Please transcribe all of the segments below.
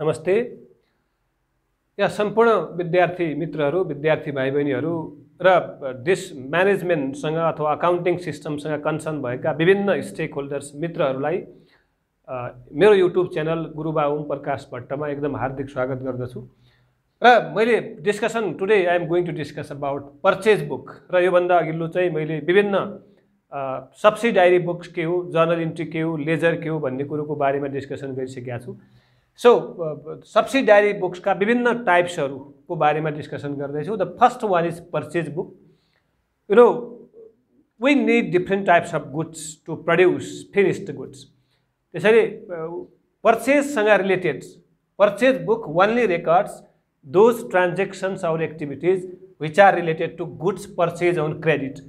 नमस्ते। या सम्पूर्ण विद्यार्थी मित्रहरू, विद्यार्थी भाइबहिनीहरू र देश म्यानेजमेन्टसँग अथवा अकाउन्टिङ सिस्टमसँग कन्सर्न भएका विभिन्न स्टेक होल्डर्स मित्रहरूलाई मेरो युट्युब च्यानल गुरुबा ओम प्रकाश भट्टमा एकदम हार्दिक स्वागत गर्दछु। र मैले discussion today I am going to discuss about purchase book. र योभन्दा अघिल्लो चाहिँ मैले विभिन्न सब्सिडायरी बुक्स के हो, जर्नल इन्ट्री के हो, लेजर के हो भन्ने कुरोको बारेमा डिस्कसन गरिसकेका छु। सो सब्सिडायरी बुक्स का विभिन्न टाइप्सहरूको बारेमा डिस्कसन गर्दैछु। The first one is purchase book. You know we need different types of goods to produce finished goods. त्यसैले पर्चेजसँग related purchase book only records those transactions or activities which are related to goods purchase on credit.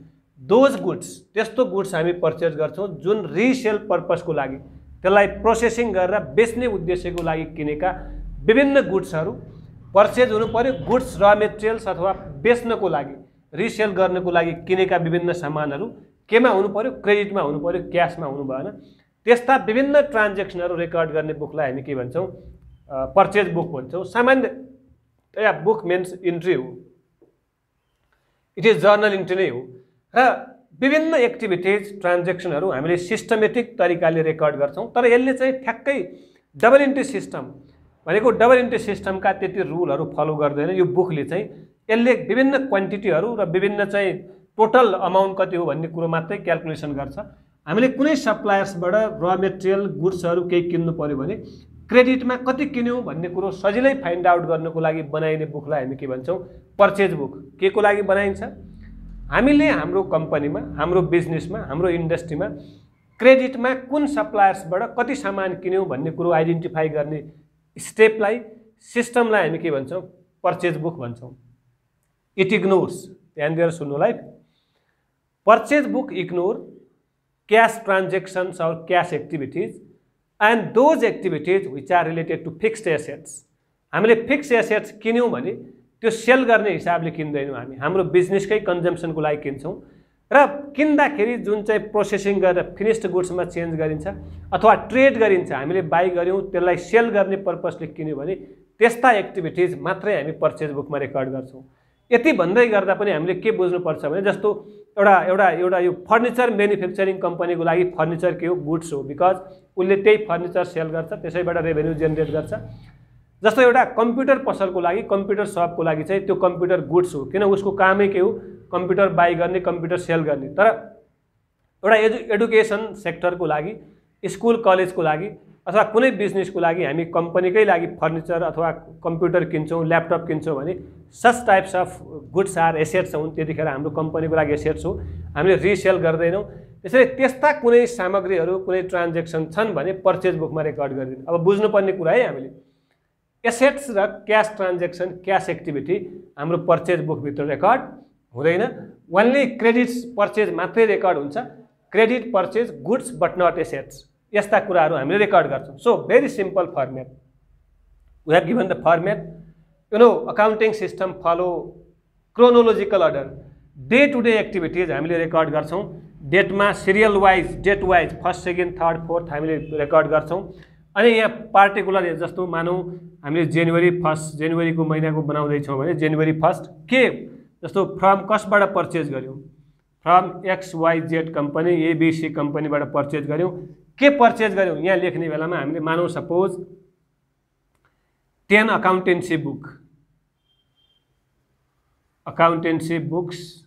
Those goods, त्यस्तो goods हामी purchase गर्छौँ जुन resale पर्पसको लागि, त्यसलाई processing गरेर बेच्ने उद्देश्यको लागि किनेका विभिन्न गुड्सहरू पर्चेज हुनु पर्यो। गुड्स र मेटेरियल्स अथवा बेच्नको लागि, रिसेल गर्नको लागि किनेका विभिन्न सामानहरू केमा हुनु पर्यो? क्रेडिटमा हुनु पर्यो, क्यासमा हुनु भएन। त्यस्ता विभिन्न ट्रान्जेक्सनहरू रेकर्ड गर्ने बुकलाई हामी के भन्छौँ? पर्चेज बुक भन्छौँ। सामान्यतया बुक मिन्स इन्ट्री हो, इट इज जर्नल इन्ट्री नै हो। र विभिन्न एक्टिभिटीज ट्रान्जेक्सनहरू हामीले सिस्टमेटिक तरिकाले रेकर्ड गर्छौँ। तर यसले चाहिँ ठ्याक्कै डबल इन्ट्री सिस्टम भनेको डबल इन्ट्री सिस्टमका त्यति रुलहरू फलो गर्दैन। यो बुकले चाहिँ यसले विभिन्न क्वान्टिटीहरू र विभिन्न चाहिँ टोटल अमाउन्ट कति हो भन्ने कुरो मात्रै क्याल्कुलेसन गर्छ। हामीले कुनै सप्लायर्सबाट र मेटेरियल गुड्सहरू केही किन्नु पर्यो भने क्रेडिटमा कति किन्यौँ भन्ने कुरो सजिलै फाइन्ड आउट गर्नको लागि बनाइने बुकलाई हामी के भन्छौँ? Purchase book. के को लागि बनाइन्छ? हामीले हाम्रो कम्पनीमा, हाम्रो बिजनेसमा, हाम्रो इन्डस्ट्रीमा क्रेडिटमा कुन सप्लायर्सबाट कति सामान किन्यौँ भन्ने कुरो आइडेन्टिफाई गर्ने स्टेपलाई, सिस्टमलाई हामी के भन्छौँ? पर्चेज बुक भन्छौँ। इट इग्नोर्स, ध्यान दिएर सुन्नुलाई, purchase book ignore cash transactions or cash activities and those activities which are related to fixed assets. हामीले फिक्स्ड एसेट्स किन्यौँ भने त्यो सेल गर्ने हिसाबले किन्दैनौँ। हामी हाम्रो बिजनेसकै कन्जम्सनको लागि किन्छौँ र किन्दाखेरि जुन चाहिँ प्रोसेसिङ गरेर फिनिस्ड गुड्समा चेन्ज गरिन्छ अथवा ट्रेड गरिन्छ, हामीले बाई गऱ्यौँ त्यसलाई सेल गर्ने पर्पसले किन्यौँ भने त्यस्ता एक्टिभिटीज मात्रै हामी पर्चेज बुकमा रेकर्ड गर्छौँ। यति भन्दै गर्दा पनि हामीले के बुझ्नुपर्छ भने जस्तो एउटा यो फर्निचर म्यानुफ्याक्चरिङ कम्पनीको लागि फर्निचर के हो? गुड्स हो, बिकज उसले त्यही फर्निचर सेल गर्छ, त्यसैबाट रेभेन्यू जेनेरेट गर्छ। जस्तो एउटा कम्प्युटर पसलको लागि, कम्प्युटर सपको लागि चाहिँ त्यो कम्प्युटर गुड्स हो, किन उसको कामै के हो? कम्प्युटर बाई गर्ने, कम्प्युटर सेल गर्ने। तर एउटा एडुकेसन सेक्टरको लागि, स्कुल कलेजको लागि अथवा कुनै बिजनेसको लागि हामी कम्पनीकै लागि फर्निचर अथवा कम्प्युटर किन्छौँ, ल्यापटप किन्छौँ भने such types of goods are assets हुन्। त्यतिखेर हाम्रो कम्पनीको लागि एसेट्स हो, हामीले रिसेल गर्दैनौँ। त्यसैले त्यस्ता कुनै सामग्रीहरू, कुनै ट्रान्जेक्सन छन् भने पर्चेज बुकमा रेकर्ड गरिदिनु। अब बुझ्नुपर्ने कुरा है, हामीले एसेट्स र क्यास ट्रान्जेक्सन, क्यास एक्टिभिटी हाम्रो पर्चेज बुकभित्र रेकर्ड हुँदैन। ओन्ली क्रेडिट्स पर्चेज मात्रै रेकर्ड हुन्छ। Credit purchase goods but not assets, यस्ता कुराहरू हामीले रेकर्ड गर्छौँ। So very simple format, we have given the format. You know accounting system follow chronological order. Day to day activities हामीले record गर्छौँ। डेटमा serial wise, date wise first, second, third, fourth हामीले record गर्छौँ। अनि यहाँ particular जस्तो मानौँ हामीले जनवरी 1 जनवरीको महिनाको बनाउँदैछौँ भने जनवरी 1 के जस्तो फ्रम कसबाट पर्चेज गऱ्यौँ? फ्रम XYZ कम्पनी, ABC कम्पनीबाट पर्चेज गऱ्यौँ। के पर्चेज गऱ्यौँ? यहाँ लेख्ने बेलामा हामीले मानौँ suppose 10 accountancy book, accountancy books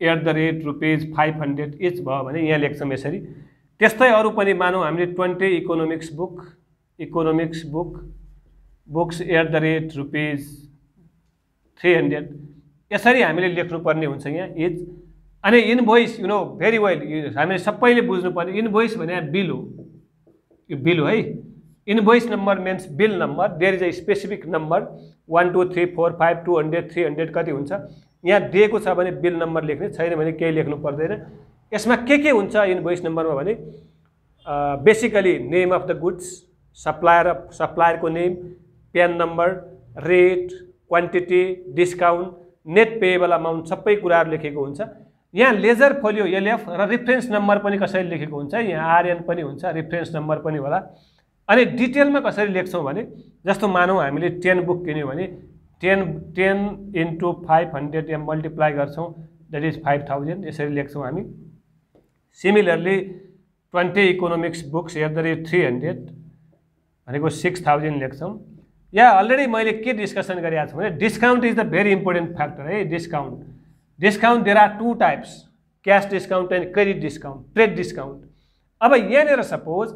@ ₹500 each भयो भने यहाँ लेख्छौँ यसरी। त्यस्तै अरू पनि मानौँ हामीले 20 इकोनोमिक्स बुक बुक्स @ ₹300 यसरी हामीले लेख्नुपर्ने हुन्छ यहाँ इज। अनि invoice, you know very well, हामीले सबैले बुझ्नुपर्ने इनभोइस भने बिल हो। यो बिल हो है। Invoice number means bill number. There is a specific number 1 2 3 4 5 200 300 कति हुन्छ यहाँ दिएको छ भने बिल नम्बर लेख्ने, छैन भने केही लेख्नु पर्दैन। यसमा के हुन्छ इनभोइस नम्बरमा भने basically name of the goods, सप्लायरको name, PAN number, rate, quantity, discount, net payable amount सबै कुराहरू लेखेको हुन्छ। यहाँ लेजर फोलियो LF र रिफरेन्स नम्बर पनि कसैले लेखेको हुन्छ। यहाँ RN पनि हुन्छ, रिफरेन्स नम्बर पनि होला। अनि डिटेलमा कसरी लेख्छौँ भने जस्तो मानौँ हामीले 10 बुक किन्यौँ भने 10 इन्टु 500 यहाँ मल्टिप्लाई गर्छौँ, द्याट इज 5000, यसरी लेख्छौँ हामी। Similarly 20 economics books at the rate 300 भनेको 6000 लेख्छौँ। यहाँ अलरेडी मैले के डिस्कसन गरिरहेको छु भने discount is the very important factor है। Discount there are 2 types, cash discount and credit discount, trade discount. अब यहाँनिर सपोज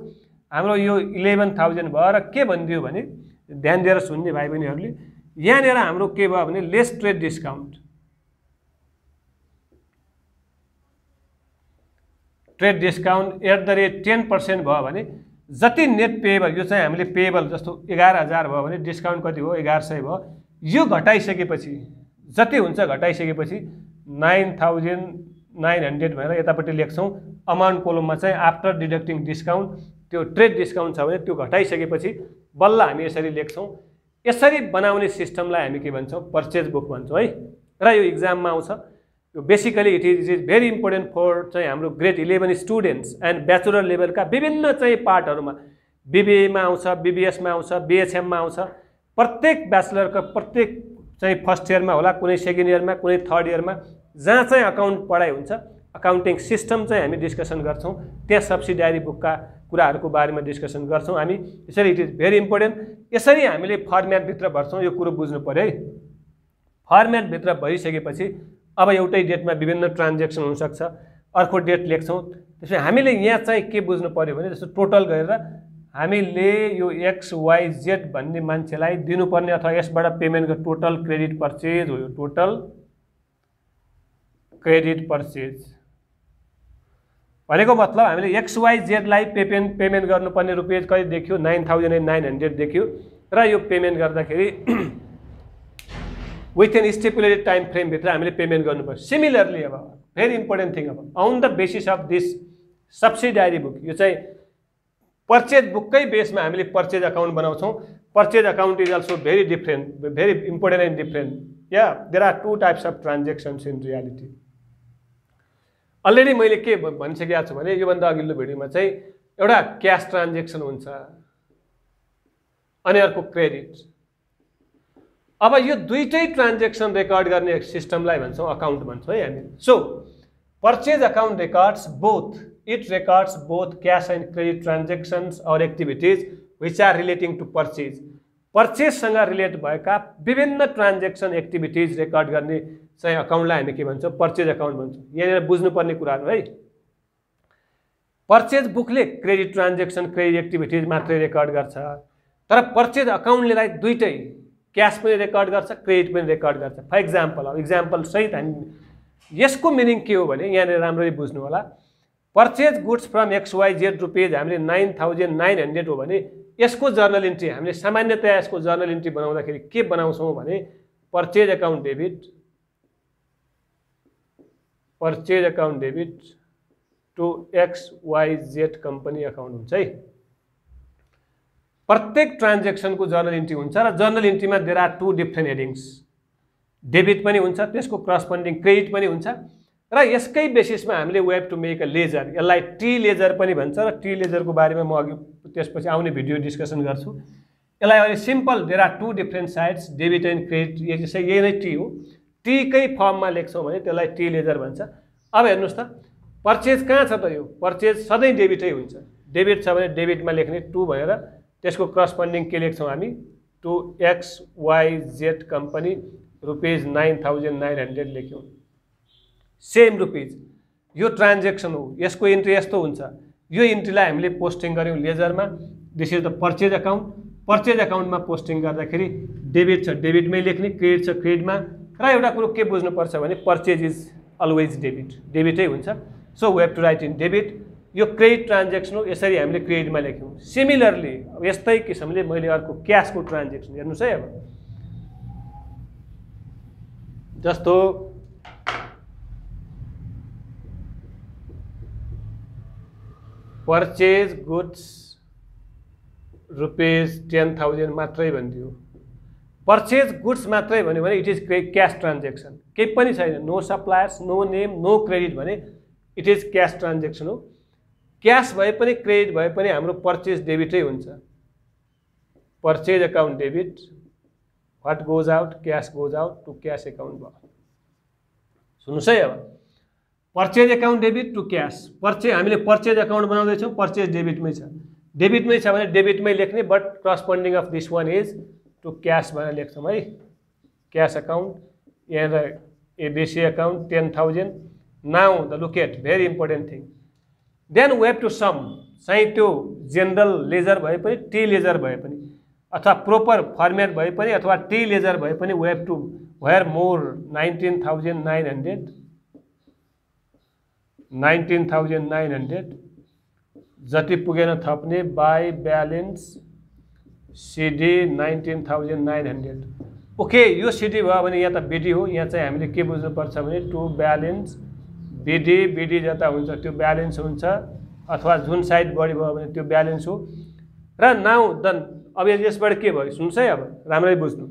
हाम्रो यो 11000 भयो र के भनिदियो भने ध्यान दिएर सुन्ने भाइ बहिनीहरूले, यहाँनिर हाम्रो के भयो भने less trade discount, trade discount at the rate 10% भयो भने जति नेट पेएबल, यो चाहिँ हामीले पेएबल जस्तो 11000 भयो भने डिस्काउन्ट कति हो 1100 भयो, यो घटाइसकेपछि जति हुन्छ घटाइसकेपछि 9900 भनेर यतापट्टि लेख्छौँ। अमाउन्ट कोलममा चाहिँ आफ्टर डिडक्टिङ डिस्काउन्ट, त्यो ट्रेड डिस्काउन्ट छ भने त्यो घटाइसकेपछि बल्ल हामी यसरी लेख्छौँ। यसरी बनाउने सिस्टमलाई हामी के भन्छौँ, पर्चेज बुक भन्छौँ है। र यो इक्जाममा आउँछ। यो basically it is very important for चाहिँ हाम्रो ग्रेड 11 स्टुडेन्ट्स एन्ड ब्याचलर लेभलका विभिन्न चाहिँ पार्टहरूमा, बिबिएमा आउँछ, बिबिएसमा आउँछ, बिएचएममा आउँछ। प्रत्येक ब्याचलरको प्रत्येक चाहिँ फर्स्ट इयरमा होला, कुनै सेकेन्ड इयरमा, कुनै थर्ड इयरमा, जहाँ चाहिँ अकाउन्ट पढाइ हुन्छ, अकाउन्टिङ सिस्टम चाहिँ हामी डिस्कसन गर्छौँ। त्यहाँ सब्सिडियरी बुकका कुराहरूको बारेमा डिस्कसन गर्छौँ हामी। यसरी इट इज भेरी इम्पोर्टेन्ट। यसरी हामीले फर्मेटभित्र भर्छौँ, यो कुरो बुझ्नु पऱ्यो है। फर्मेटभित्र भरिसकेपछि अब एउटै डेटमा विभिन्न ट्रान्जेक्सन हुनसक्छ, अर्को डेट लेख्छौँ। त्यसपछि हामीले यहाँ चाहिँ के बुझ्नु पऱ्यो भने जस्तो टोटल गरेर हामीले यो XYZ भन्ने मान्छेलाई दिनुपर्ने अथवा यसबाट पेमेन्ट गर्ने टोटल क्रेडिट पर्चेज हो। यो टोटल क्रेडिट पर्चेज भनेको मतलब हामीले XYZ लाई पेमेन्ट गर्नुपर्ने रुपियाँ कति देखियो 9900 देखियो र यो पेमेन्ट गर्दाखेरि with an stipulated time frame भित्र हामीले पेमेन्ट गर्नुपर्छ। सिमिलरली अब भेरी इम्पोर्टेन्ट थिङ, अब on the basis of this subsidiary book, यो चाहिँ पर्चेज बुककै बेसमा हामीले पर्चेज अकाउन्ट बनाउँछौँ। Purchase account is also very different, very important and different. Yeah there are 2 types of transactions in reality. Already मैले के भनिसकेको छु भने योभन्दा अघिल्लो भिडियोमा चाहिँ एउटा क्यास ट्रान्जेक्सन हुन्छ अनि अर्को क्रेडिट। अब यो दुईटै ट्रान्जेक्सन रेकर्ड गर्ने सिस्टमलाई भन्छौँ अकाउन्ट भन्छौँ है हामी। So purchase account records both, it records both cash and credit transactions or activities which are relating to purchase. पर्चेजसँग रिलेट भएका विभिन्न ट्रान्जेक्सन एक्टिभिटिज रेकर्ड गर्ने चाहिँ अकाउन्टलाई हामी के भन्छौँ, पर्चेज अकाउन्ट भन्छौँ। यहाँनिर बुझ्नुपर्ने कुराहरू है। पर्चेज बुकले क्रेडिट ट्रान्जेक्सन, क्रेडिट एक्टिभिटिज मात्रै रेकर्ड गर्छ, तर पर्चेज अकाउन्टले दुईटै क्यास पनि रेकर्ड गर्छ, क्रेडिट पनि रेकर्ड गर्छ। फर इक्जाम्पल, अब इक्जाम्पल सहित हामी यसको मिनिङ के हो भने यहाँनिर राम्ररी बुझ्नु होला। पर्चेज गुड्स फ्रम XYZ रुपियाँ हामीले 9900 हो भने यसको जर्नल इन्ट्री हामीले सामान्यतया यसको जर्नल इन्ट्री बनाउँदाखेरि के बनाउँछौँ भने purchase account debit to XYZ company account हुन्छ है। प्रत्येक ट्रान्जेक्सनको जर्नल इन्ट्री हुन्छ र जर्नल इन्ट्रीमा there are 2 different headings, debit पनि हुन्छ, त्यसको करस्पोन्डिङ क्रेडिट पनि हुन्छ र यसकै बेसिसमा हामीले we have to make a ledger, यसलाई टी लेजर पनि भन्छ र टी लेजरको बारेमा म अघि त्यसपछि आउने भिडियो डिस्कसन गर्छु। यसलाई अहिले simple there are 2 different sides, debit and credit, यही नै टी हो। टीकै फर्ममा लेख्छौँ भने त्यसलाई टी लेजर भन्छ। अब हेर्नुहोस् त पर्चेज कहाँ छ त, यो पर्चेज सधैँ डेबिटै हुन्छ। डेबिट छ भने डेबिटमा लेख्ने 2 भनेर त्यसको करस्पोन्डिङ के लेख्छौँ हामी, टु XYZ कम्पनी रुपियाँ 9900 लेख्यौँ। सेम रुपियाँ यो ट्रान्जेक्सन हो, यसको इन्ट्री यस्तो हुन्छ। यो इन्ट्रीलाई हामीले पोस्टिङ गऱ्यौँ लेजरमा, this is the purchase account. Purchase अकाउन्टमा पोस्टिङ गर्दाखेरि डेबिट छ डेबिटमै लेख्ने, क्रेडिट छ क्रेडिटमा। र एउटा कुरो के बुझ्नुपर्छ भने पर्चेज इज अलवेज डेबिटै हुन्छ। So we have to write in debit. यो क्रेडिट ट्रान्जेक्सन हो, यसरी हामीले क्रेडिटमा लेख्यौँ। सिमिलरली अब यस्तै किसिमले मैले अर्को क्यासको ट्रान्जेक्सन हेर्नुहोस् है। अब जस्तो पर्चेज गुड्स रुपियाँ 10,000 मात्रै भनिदियो। पर्चेज गुड्स मात्रै भन्यो भने इट इज क्यास ट्रान्जेक्सन, केही पनि छैन, no suppliers, no name, no credit भने इट इज क्यास ट्रान्जेक्सन हो। क्यास भए पनि क्रेडिट भए पनि हाम्रो पर्चेज डेबिटै हुन्छ। Purchase account debit, what goes out, cash goes out to cash account भयो। सुन्नुहोस् है, अब purchase account debit to cash, हामीले पर्चेज अकाउन्ट बनाउँदैछौँ, पर्चेज डेबिटमै छ, डेबिटमै छ भने डेबिटमै लेख्ने, but corresponding of this one is to cash भनेर लेख्छौँ है। क्यास अकाउन्ट, यहाँ ABC account 10,000। Now the look at very important thing, then we have to sum, चाहिँ त्यो जेनरल लेजर भए पनि टी लेजर भए पनि अथवा प्रोपर फर्मेट भए पनि अथवा टी लेजर भए पनि we have to where more 19,900 जति पुगेन थप्ने, बाई ब्यालेन्स सिडी 19,900। ओके, यो सिडी भयो भने यहाँ त बिडी हो, यहाँ चाहिँ हामीले के बुझ्नुपर्छ भने टु ब्यालेन्स बिडी जता हुन्छ त्यो ब्यालेन्स हुन्छ, अथवा जुन साइड बढी भयो भने त्यो ब्यालेन्स हो। र नाउ देन अब यसबाट के भयो सुन्नुहोस् है, अब राम्ररै बुझ्नु।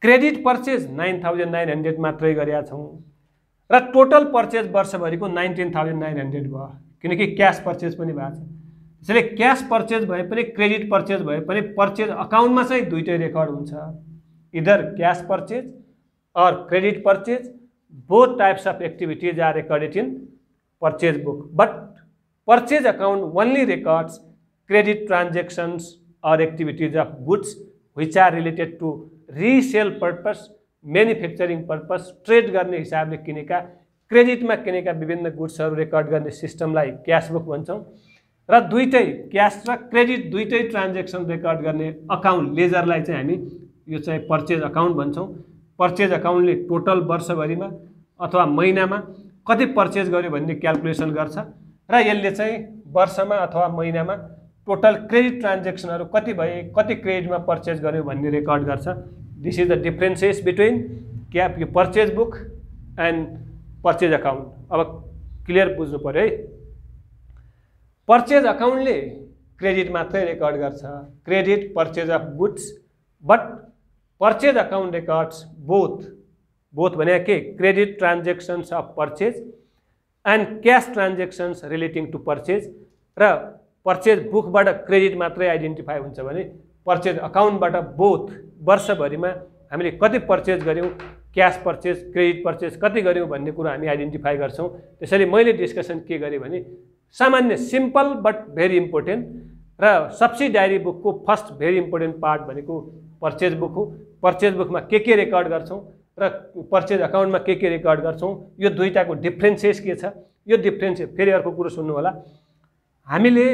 क्रेडिट पर्चेज 9,900 मात्रै गरेका छौँ र टोटल पर्चेज वर्षभरिको 19,900 भयो, किनकि क्यास पर्चेज पनि भएको छ। त्यसैले क्यास पर्चेज भए पनि क्रेडिट पर्चेज भए पनि पर्चेज अकाउन्टमा चाहिँ दुईटै रेकर्ड हुन्छ, इदर क्यास पर्चेज और credit purchase, both types of activities are recorded in purchase book, but purchase account only records credit transactions or activities of goods which are related to resale purpose, manufacturing purpose, trade गर्ने हिसाबले किनेका, क्रेडिटमा किनेका विभिन्न गुड्सहरू record गर्ने सिस्टमलाई cash book भन्छौँ। र दुईटै cash र credit दुईटै transaction record गर्ने अकाउन्ट लेजरलाई चाहिँ हामी यो चाहिँ पर्चेज अकाउन्ट भन्छौँ। पर्चेज अकाउन्टले टोटल वर्षभरिमा अथवा महिनामा कति पर्चेज गर्यो भन्ने क्याल्कुलेसन गर्छ र यसले चाहिँ वर्षमा अथवा महिनामा टोटल क्रेडिट ट्रान्जेक्सनहरू कति भए, कति क्रेडिटमा पर्चेज गर्यो भन्ने रेकर्ड गर्छ। This is the differences between क्याप यो purchase book and purchase account. अब क्लियर बुझ्नु पर्यो है। पर्चेज अकाउन्टले क्रेडिट मात्रै रेकर्ड गर्छ, credit purchase of goods, but purchase account records both भने के, credit transactions of purchase and cash transactions relating to purchase. र पर्चेज बुकबाट क्रेडिट मात्रै आइडेन्टिफाई हुन्छ भने पर्चेज अकाउन्टबाट बोथ वर्षभरिमा हामीले कति पर्चेज गऱ्यौँ, क्यास पर्चेज क्रेडिट पर्चेज कति गऱ्यौँ भन्ने कुरा हामी आइडेन्टिफाई गर्छौँ। त्यसैले मैले डिस्कसन के गरेँ भने सामान्य सिम्पल बट भेरी इम्पोर्टेन्ट, र सब्सिडायरी बुकको फर्स्ट भेरी इम्पोर्टेन्ट पार्ट भनेको पर्चेज बुक हो। पर्चेज बुकमा के रेकर्ड गर्छौँ र पर्चेज अकाउन्टमा के रेकर्ड गर्छौँ, यो दुईटाको डिफ्रेन्सेस के छ, यो डिफ्रेन्सेस फेरि अर्को कुरो सुन्नु होला। हामीले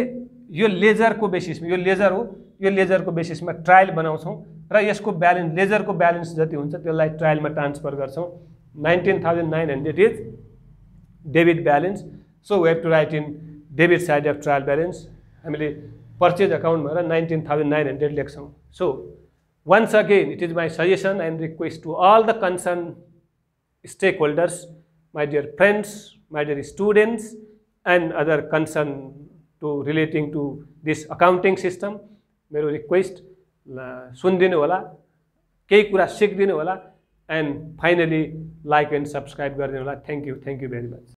यो लेजरको बेसिसमा, यो लेजर हो, यो लेजरको बेसिसमा ट्रायल बनाउँछौँ र यसको ब्यालेन्स, लेजरको ब्यालेन्स जति हुन्छ त्यसलाई ट्रायलमा ट्रान्सफर गर्छौँ। 19,900 is debit balance, so we have to write in debit side of trial balance. हामीले पर्चेज अकाउन्टमा र 19,900 लेख्छौँ। So once again, it is my suggestion and request to all the concerned stakeholders, my dear friends, my dear students, and other concerned to relating to this accounting system, मेरो request सुनिदिनु होला, केही कुरा सिकिदिनु होला, and finally like and subscribe गरिदिनु होला। Thank you very much.